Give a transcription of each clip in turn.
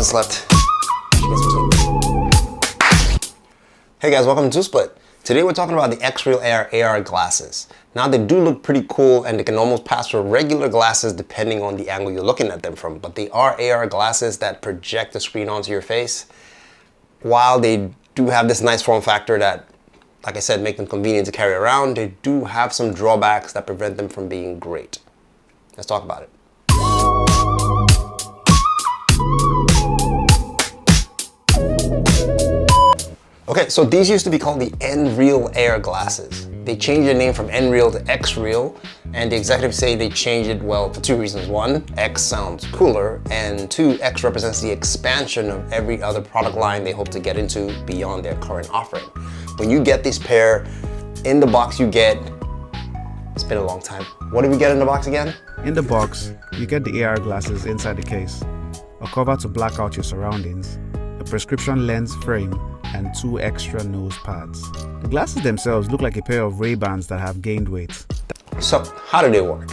hasn't slept. Hey guys, welcome to Split. Today we're talking about the XREAL Air AR glasses. Now they do look pretty cool and they can almost pass for regular glasses depending on the angle you're looking at them from, but they are AR glasses that project the screen onto your face. While they do have this nice form factor that, like I said, make them convenient to carry around, they do have some drawbacks that prevent them from being great. Let's talk about it. Okay, so these used to be called the Nreal Air glasses. They changed their name from Nreal to XREAL, and the executives say they changed it, well, for two reasons. One, X sounds cooler, and two, X represents the expansion of every other product line they hope to get into beyond their current offering. When you get this pair, in the box you get, it's been a long time. What do we get in the box again? In the box, you get the AR glasses inside the case, a cover to black out your surroundings, a prescription lens frame, and 2 extra nose pads. The glasses themselves look like a pair of Ray-Bans that have gained weight. So how do they work?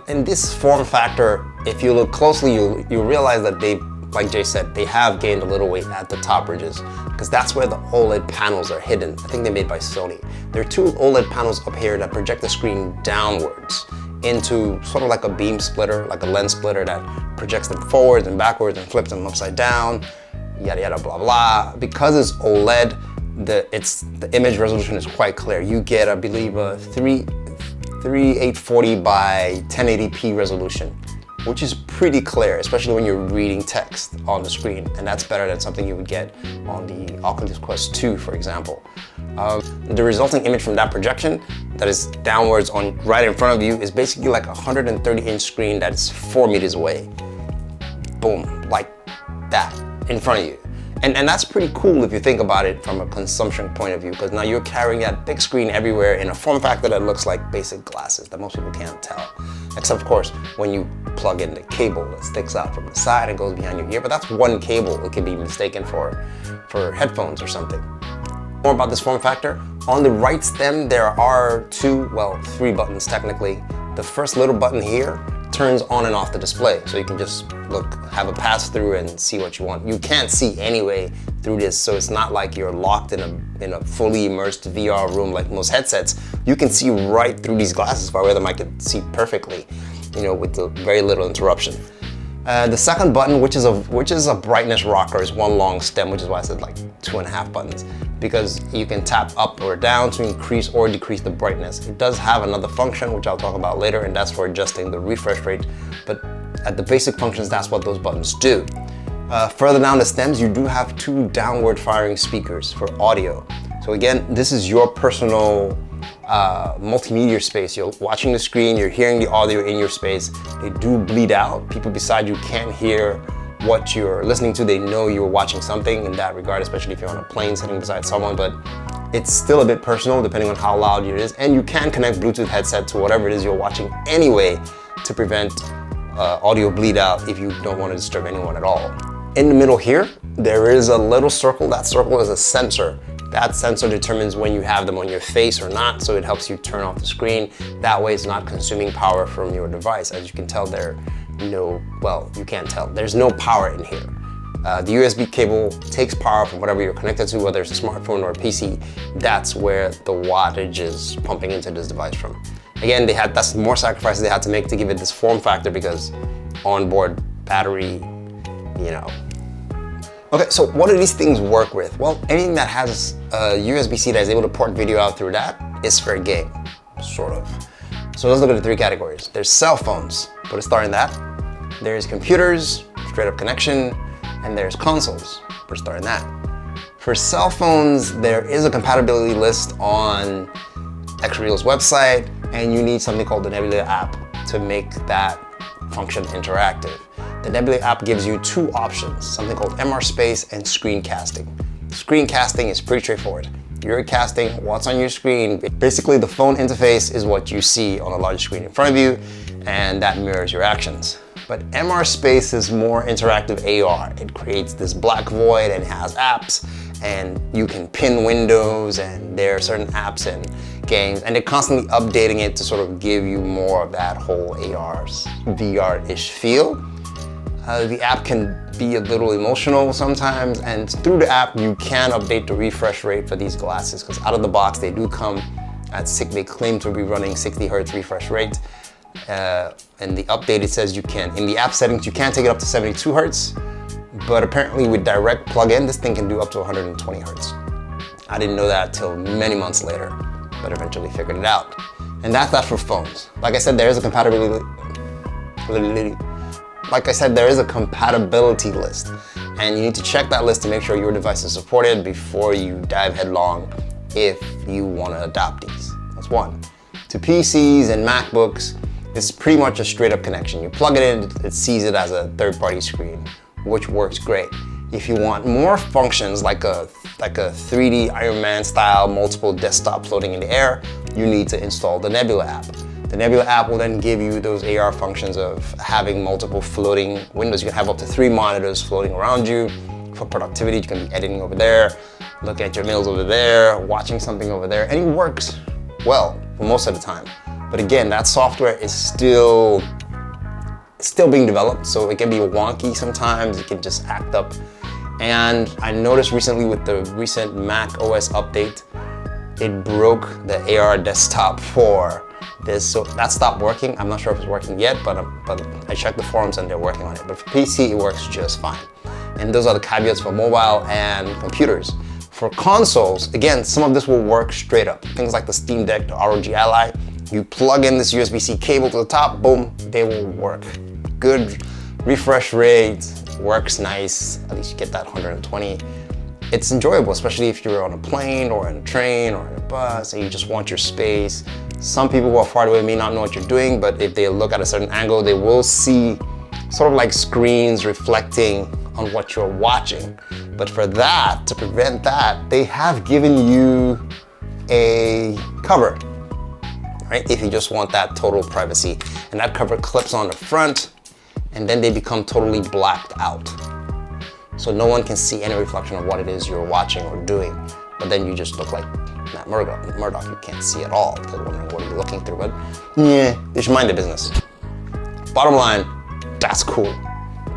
In this form factor, if you look closely, you'll realize that they, like Jay said, they have gained a little weight at the top ridges because that's where the OLED panels are hidden. I think they're made by Sony. There are 2 OLED panels up here that project the screen downwards into sort of like a beam splitter, like a lens splitter that projects them forwards and backwards and flips them upside down. Yada yada blah blah. Because it's OLED, the image resolution is quite clear. You get, I believe, a 3840 by 1080p resolution, which is pretty clear, especially when you're reading text on the screen, and that's better than something you would get on the Oculus Quest 2, for example. The resulting image from that projection that is downwards on right in front of you is basically like a 130-inch screen that's 4 meters away. Boom, like that. In front of you. And that's pretty cool if you think about it from a consumption point of view, because now you're carrying that big screen everywhere in a form factor that looks like basic glasses that most people can't tell. Except of course, when you plug in the cable that sticks out from the side and goes behind your ear, but that's one cable. It can be mistaken for headphones or something. More about this form factor. On the right stem, there are 3 buttons technically. The first little button here turns on and off the display, so you can just have a pass through and see what you want. You can't see anyway through this, so it's not like you're locked in a fully immersed VR room like most headsets. You can see right through these glasses by where the mic can see perfectly, with very little interruption. The second button, which is a brightness rocker, is one long stem, which is why I said like 2.5 buttons, because you can tap up or down to increase or decrease the brightness. It does have another function, which I'll talk about later, and that's for adjusting the refresh rate, but at the basic functions, that's what those buttons do. Further down the stems, you do have 2 downward firing speakers for audio. So again, this is your personal multimedia space. You're watching the screen, you're hearing the audio in your space. They do bleed out. People beside you can't hear what you're listening to. They know you're watching something in that regard, especially if you're on a plane sitting beside someone, but it's still a bit personal depending on how loud it is. And you can connect Bluetooth headset to whatever it is you're watching anyway to prevent audio bleed out if you don't want to disturb anyone at all. In the middle here, there is a little circle. That circle is a sensor. That sensor determines when you have them on your face or not, so it helps you turn off the screen. That way it's not consuming power from your device. As you can tell, you can't tell. There's no power in here. The USB cable takes power from whatever you're connected to, whether it's a smartphone or a PC. That's where the wattage is pumping into this device from. Again, that's more sacrifices they had to make to give it this form factor because onboard battery, Okay, so what do these things work with? Well, anything that has a USB-C that is able to port video out through that is fair game, sort of. So let's look at the 3 categories. There's cell phones, put a star in that. There's computers, straight up connection, and there's consoles, put a star in that. For cell phones, there is a compatibility list on XREAL's website, and you need something called the Nreal app to make that function interactive. The Nreal app gives you 2 options, something called MR Space and screen casting. Screen casting is pretty straightforward. You're casting what's on your screen. Basically, the phone interface is what you see on a large screen in front of you, and that mirrors your actions. But MR Space is more interactive AR. It creates this black void and has apps, and you can pin windows, and there are certain apps and games, and they're constantly updating it to sort of give you more of that whole AR, VR-ish feel. The app can be a little emotional sometimes, and through the app you can update the refresh rate for these glasses, because out of the box they do come at they claim to be running 60 Hz refresh rate. In the update it says you can, in the app settings you can take it up to 72 Hz, but apparently with direct plug-in this thing can do up to 120 Hz. I didn't know that till many months later, but eventually figured it out. And that's that for phones. Like I said, there is a compatibility list, and you need to check that list to make sure your device is supported before you dive headlong if you want to adopt these. That's one. To PCs and MacBooks, it's pretty much a straight up connection. You plug it in, it sees it as a third-party screen, which works great. If you want more functions like a 3D Iron Man style multiple desktop floating in the air, you need to install the Nreal app. The Nreal app will then give you those AR functions of having multiple floating windows. You can have up to 3 monitors floating around you. For productivity, you can be editing over there, look at your mails over there, watching something over there, and it works well for most of the time. But again, that software is still being developed, so it can be wonky sometimes, it can just act up. And I noticed recently with the recent Mac OS update, it broke the AR desktop for this, so that stopped working. I'm not sure if it's working yet, but I checked the forums and they're working on it. But for PC, it works just fine. And those are the caveats for mobile and computers. For consoles, again, some of this will work straight up. Things like the Steam Deck, the ROG Ally, you plug in this USB-C cable to the top, boom, they will work. Good refresh rate, works nice, at least you get that 120. It's enjoyable, especially if you're on a plane or in a train or in a bus and you just want your space. Some people who are far away may not know what you're doing, but if they look at a certain angle, they will see sort of like screens reflecting on what you're watching. But for that, to prevent that, they have given you a cover, right? If you just want that total privacy. And that cover clips on the front, and then they become totally blacked out. So no one can see any reflection of what it is you're watching or doing. But then you just look like Matt Murdock. You can't see at all because wondering what you're looking through. But yeah, they should mind their business. Bottom line, that's cool.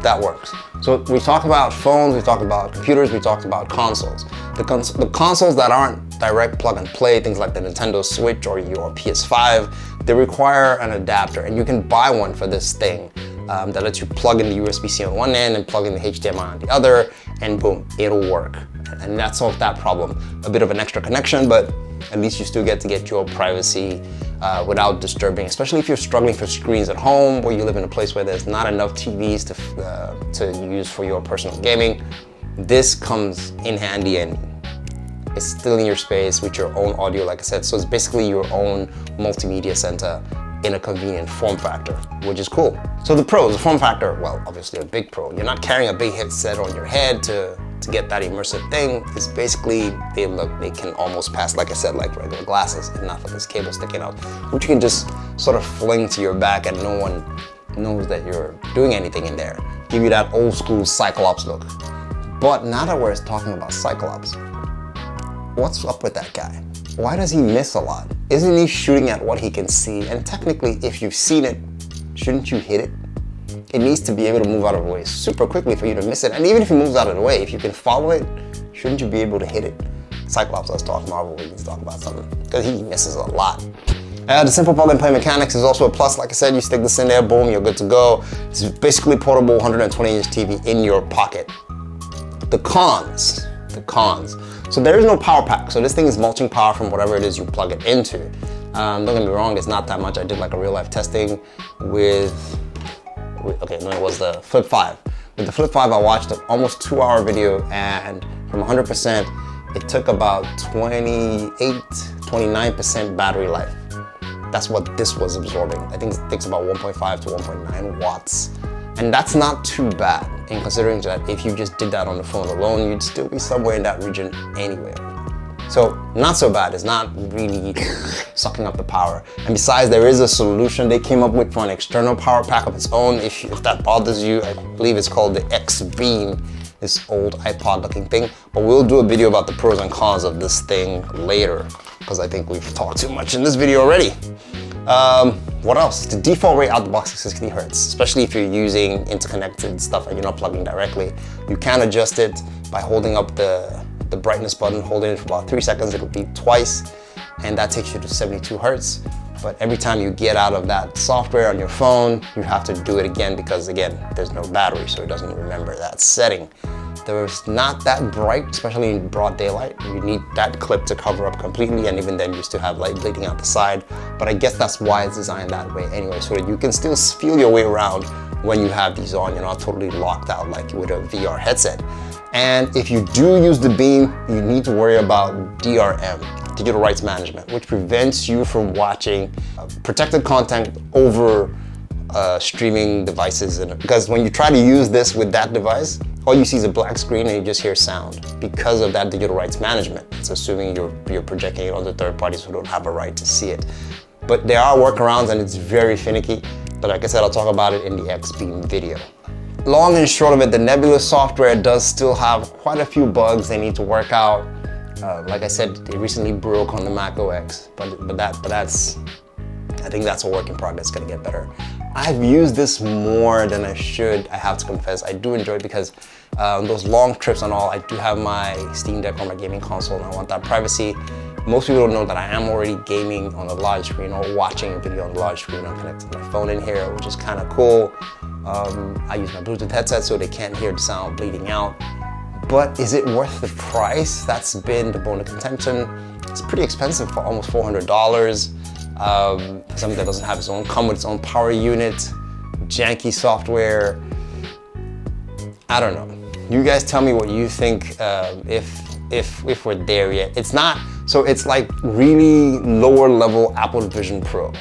That works. So we talked about phones, we talked about computers, we talked about consoles. The consoles that aren't direct plug and play, things like the Nintendo Switch or your PS5, they require an adapter, and you can buy one for this thing that lets you plug in the USB-C on one end and plug in the HDMI on the other, and boom, it'll work. And that solves that problem. A bit of an extra connection, but at least you still get to get your privacy without disturbing, especially if you're struggling for screens at home, or you live in a place where there's not enough TVs to use for your personal gaming. This comes in handy, and it's still in your space with your own audio, like I said. So it's basically your own multimedia center in a convenient form factor, which is cool. So the pros, the form factor, well, obviously a big pro. You're not carrying a big headset on your head to get that immersive thing. It's basically, they can almost pass, like I said, like regular glasses, and not for this cable sticking out, which you can just sort of fling to your back and no one knows that you're doing anything in there. Give you that old school Cyclops look. But now that we're talking about Cyclops, what's up with that guy? Why does he miss a lot? Isn't he shooting at what he can see? And technically, if you've seen it, shouldn't you hit it? It needs to be able to move out of the way super quickly for you to miss it. And even if it moves out of the way, if you can follow it, shouldn't you be able to hit it? Cyclops, let's talk Marvel, we need to talk about something, because he misses a lot. The simple plug and play mechanics is also a plus. Like I said, you stick this in there, boom, you're good to go. It's basically portable 120-inch TV in your pocket. The cons. So there is no power pack. So this thing is mulching power from whatever it is you plug it into. Don't get me wrong, there's not that much. I did like a real life testing it was the Flip 5. With the Flip 5, I watched an almost 2-hour video, and from 100%, it took about 29% battery life. That's what this was absorbing. I think it takes about 1.5 to 1.9 watts. And that's not too bad, in considering that if you just did that on the phone alone, you'd still be somewhere in that region anyway. So not so bad, it's not really sucking up the power. And besides, there is a solution they came up with for an external power pack of its own. If that bothers you, I believe it's called the X-Beam, this old iPod looking thing. But we'll do a video about the pros and cons of this thing later, because I think we've talked too much in this video already. What else? The default rate out the box is 60 Hertz, especially if you're using interconnected stuff and you're not plugging directly. You can adjust it by holding up the brightness button, holding it for about 3 seconds, it'll beep twice, and that takes you to 72 Hertz. But every time you get out of that software on your phone, you have to do it again because, again, there's no battery, so it doesn't remember that setting. There's not that bright, especially in broad daylight. You need that clip to cover up completely, and even then you still have light bleeding out the side. But I guess that's why it's designed that way anyway, so that you can still feel your way around when you have these on. You're not totally locked out like with a VR headset. And if you do use the beam, you need to worry about DRM, digital rights management, which prevents you from watching protected content over streaming devices. Because when you try to use this with that device, all you see is a black screen and you just hear sound because of that digital rights management. It's assuming you're projecting it onto third parties who don't have a right to see it. But there are workarounds and it's very finicky. But like I said, I'll talk about it in the X-Beam video. Long and short of it, the Nebula software does still have quite a few bugs they need to work out. Like I said, they recently broke on the Mac OS, but that's, I think that's a work in progress, gonna get better. I've used this more than I should, I have to confess. I do enjoy it because those long trips and all, I do have my Steam Deck or my gaming console and I want that privacy. Most people don't know that I am already gaming on a large screen or watching a video on a large screen. I'm connecting my phone in here, which is kind of cool. I use my Bluetooth headset so they can't hear the sound bleeding out. But is it worth the price? That's been the bone of contention. It's pretty expensive for almost $400. Something that doesn't have come with its own power unit, janky software. I don't know. You guys tell me what you think if we're there yet. It's not, so it's like really lower level Apple Vision Pro.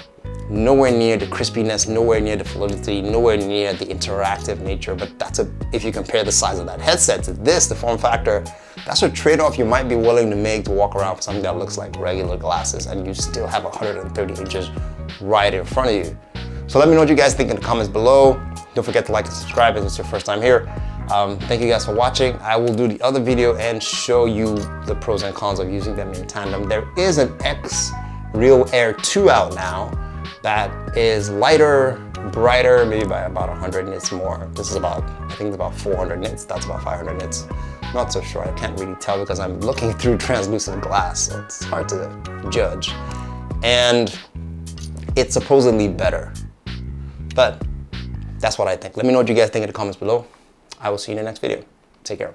Nowhere near the crispiness, nowhere near the fluidity, nowhere near the interactive nature, but if you compare the size of that headset to this, the form factor, that's a trade-off you might be willing to make to walk around for something that looks like regular glasses and you still have 130 inches right in front of you. So let me know what you guys think in the comments below. Don't forget to like and subscribe if it's your first time here. Thank you guys for watching. I will do the other video and show you the pros and cons of using them in tandem. There is an XREAL Air 2 out now that is lighter, brighter, maybe by about 100 nits more. This is about, I think it's about 400 nits. That's about 500 nits. Not so sure, I can't really tell because I'm looking through translucent glass, so it's hard to judge. And it's supposedly better, but that's what I think. Let me know what you guys think in the comments below. I will see you in the next video. Take care.